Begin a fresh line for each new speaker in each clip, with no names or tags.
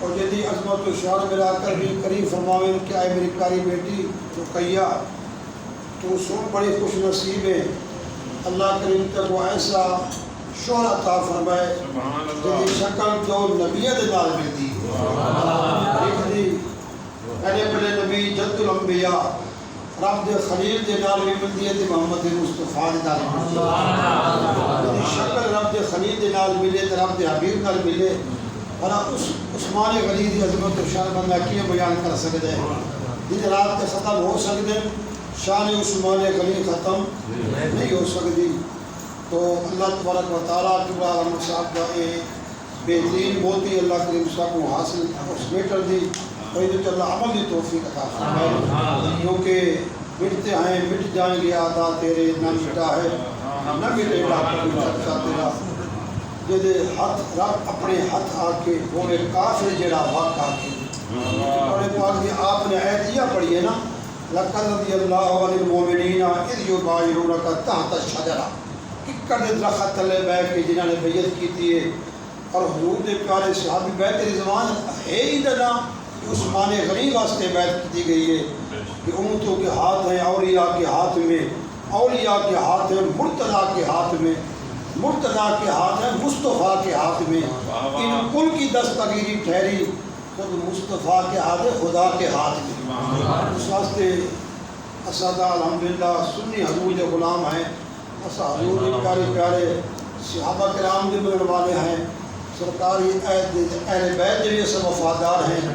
اور جدی عظمت و شان ملا کر بھی کریم فرماویں کہ اے میری پیاری بیٹی رقیہ تو سن بڑی خوش نصیب ہے، اللہ کریم تک وہ ایسا شوہر عطا فرمائے جدی شکل جو نبیت نال ملتی پہلے پہلے نبی جد الانبیاء رب دے خلیل دے نال بھی ملتی ہے محمد مصطفیٰ دے نال ملتی شکل رب دے خلیل دے نال ملے تو رب دے حبیب نال ملے اور عثمان غنی دی عظمت و شان بندہ کیے بیان کر سکتے ہیں دن رات کے ختم ہو سکتے شان عثمان غنی ختم نہیں ہو سکتی تو اللہ تبارک و تعالیٰ کی بڑا صاحب کا بہترین موتی اللہ کریم صاحب کو حاصل اس میٹر دی اور اللہ عمل دی توفیق عطا فرمائے کیونکہ مٹتے ہیں مٹ جائیں گے آدھا تیرے نہ مٹا ہے نہ مٹے گا تیرا جدے ہاتھ رب اپنے ہاتھ آ کے بولے کافر جڑا وقت آ کے اور پاک جی آپ نے آیت یہ پڑھی ہے نا لَقَدْ رَضِيَ اللَّهُ عَنِ الْمُؤْمِنِينَ إِذْ يُبَايِعُونَكَ تَحْتَ الشَّجَرَةِ ککڑ دے درخت تلے بیٹھ کے جنہوں نے بیعت کی ہے اور حضور دے پیارے صحابی بیعت رضوان ہے ہی دنا عثمان غنی واسطے بیعت کی گئی ہے کہ امتوں کے ہاتھ ہیں اولیاء کے ہاتھ میں، اولیاء کے ہاتھ ہیں مرتضیٰ کے ہاتھ میں، مرتضیٰ کے ہاتھ ہیں مصطفیٰ کے ہاتھ میں، ان کل کی دستگیری ٹھہری خود مصطفیٰ کے ہاتھ ہے خدا کے ہاتھ میں اس واسطے اساتذہ الحمدللہ سنی حضور کے غلام ہیں حضور کے پیارے پیارے صحابہ کرام کے ملنے والے ہیں سرکاری اہل بیت جو سب وفادار ہیں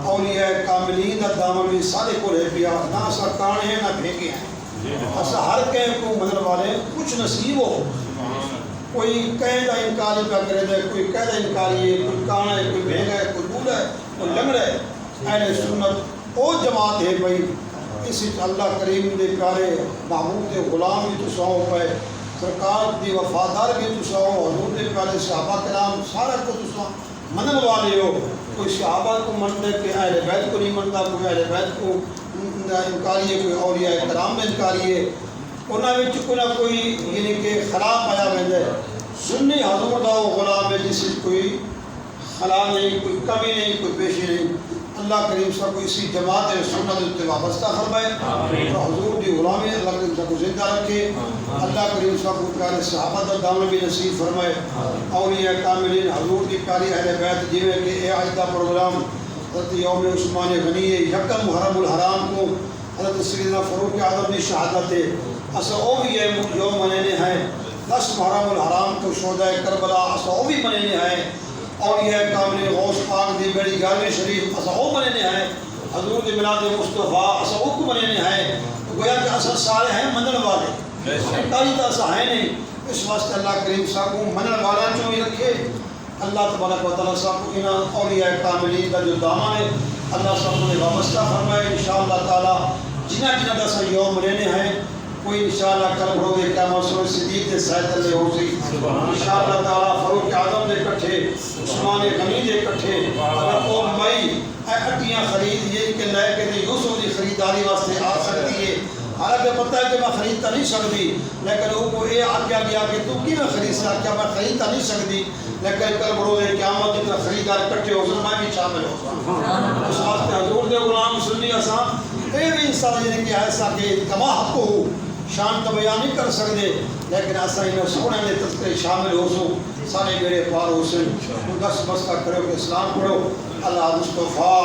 اولیاء کاملین کا دامن بھی سارے کو رہ پیا نہ سرکان ہیں نہ بھیگے ہیں ایسا ہر کہیں کو ملنے والے کچھ نصیب ہو کوئی کہیں دا انکاری پہ کرے دے کوئی کہہ دا انکاری ہے کوئی کانا ہے کوئی بھیگا ہے کوئی بولا ہے کوئی لنگڑا ہے اہل سنت او جماعت ہے بھائی اسی اللہ کریم دے پیارے محبوب دے غلام بھی تو سو پہ سرکار دی وفادار بھی تو سو حضور دے پیارے صحابہ کرام سارا کو تو سو منن والے ہو کوئی صحابہ کو منتے کہ اہل بیت کو نہیں منتا کوئی اہل بیت کو انکاری ہے کوئی اولیاء کرام میں انکاری ہے انہاں وچ کوئی نہ کوئی یعنی کہ خراب پایا ویندا ہے سنی حضور دا غلام ہے جس وچ کوئی خلا نہیں کوئی کمی نہیں کوئی پیشی نہیں اللہ کریم صاحب کو اسی جماعت سنت اتنے وابستہ فرمائے اور حضور دی غلامی اللہ کریم صاحب کو زندہ رکھے اللہ کریم صاحب کو پیارے صحابہ دا دامن بھی نصیب فرمائے اولیاء کاملین حضور دی پیاری اہل بیت جویں کہ اے آج دا پروگرام حضرت یوم عثمان غنی یکم محرم الحرام کو حضرت سیدنا فاروق اعظم کی شہادت ہے اسا او بھی یوم منانے ہیں 10 محرم الحرام کو شہداء کربلا اسا او بھی منانے ہیں اولیاء کامل غوث پاک دی بڑی 11ویں شریف اسا او منانے ہیں حضور دی میلاد مصطفیٰ اسا او کو منانے ہیں گویا کہ اسا سارے ہیں منن والے انکاری تو اسا ہے نہیں اس واسطے اللہ کریم صاحب کو منن والا جو ہی رکھے اللہ تبارک و تعالیٰ صاحب کو انہاں اولیاء کاملین کا جو دامن ہے اللہ صاحب کو وابستہ فرمائے انشاءاللہ تعالیٰ جنہ جنہ دا سا یوم منانے ہیں کوئی انشاءاللہ کل بڑھو گے کیا مسئلہ صدیق دے سائد اللہ ہو سی انشاءاللہ تعالیٰ فاروق اعظم دے کٹھے عثمان غنی دے کٹھے اگر او مئی اٹیاں خرید یہ کہ لے کے یوسف دی خریداری واسطے آ سکتی ہے حالانکہ پتہ ہے کہ میں خریدتا نہیں سکتی لیکن وہ کو یہ آگیا گیا کہ تو کی میں خرید سکتا میں خریدتا نہیں سکتی لیکن کل بڑھو گے قیامت جتنا خریدار کٹھے ہو سکتا میں بھی شامل ہو اس واسطے حضور دے غلام سنی آسان اے بھی انسان یعنی کہ ایسا کہ تماہت کو ہو شان کا بیان نہیں کر سکتے لیکن ایسا ہی میں سونے میں تذکرے شامل ہو سو سارے میرے پار حسن 10 بس کا کرو کہ اسلام پڑھو اللہ مصطفیٰ